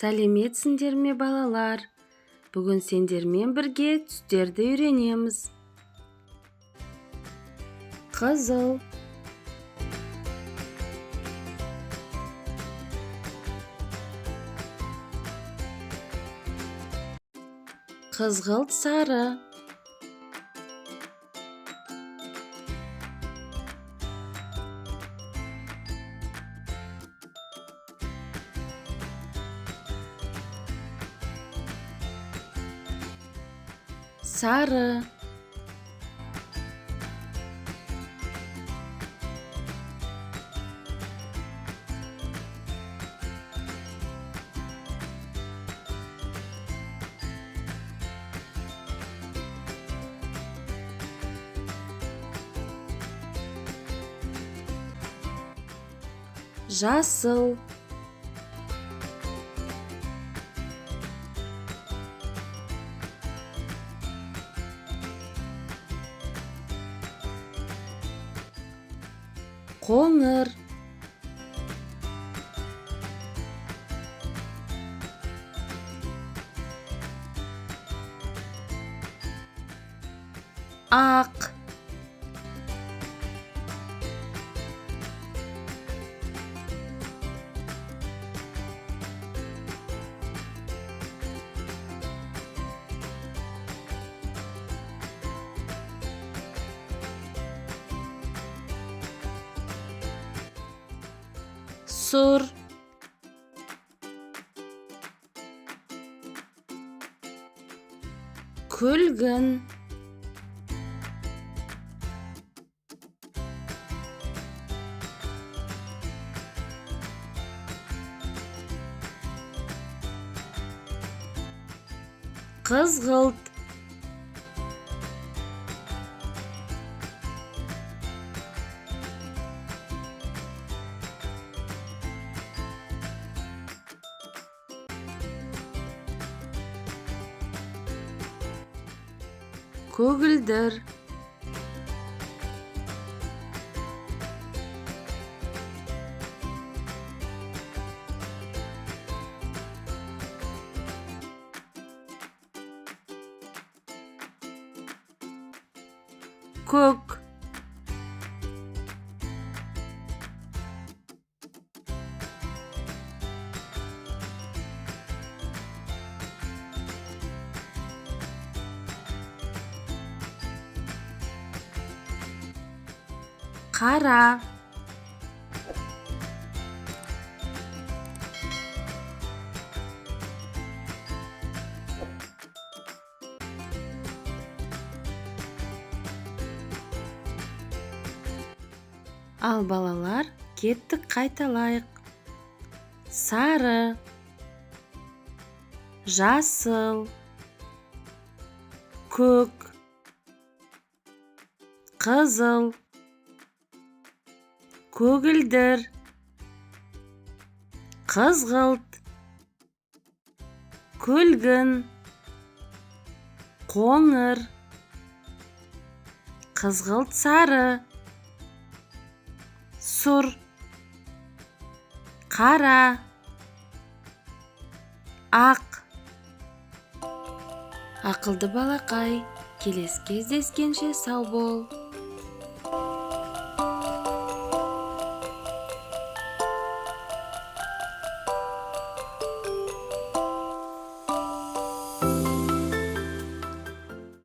Сәлеметсіңдер ме балалар? Бүгін сендермен бірге түстерді үйренеміз. Қызыл, қызғылт сары, сары, жасыл, қоңыр, ақ, сұр, күлгін, қызғылт, көгілдір, көк, қара, ал балалар, кеттік қайталайық. Сары, жасыл, көк, қызыл, көгілдір, қызғылт, күлгін, қоңыр, қызғылт сары, сұр, қара, ақ. Ақылды балақай, келесі кездескенше сау бол.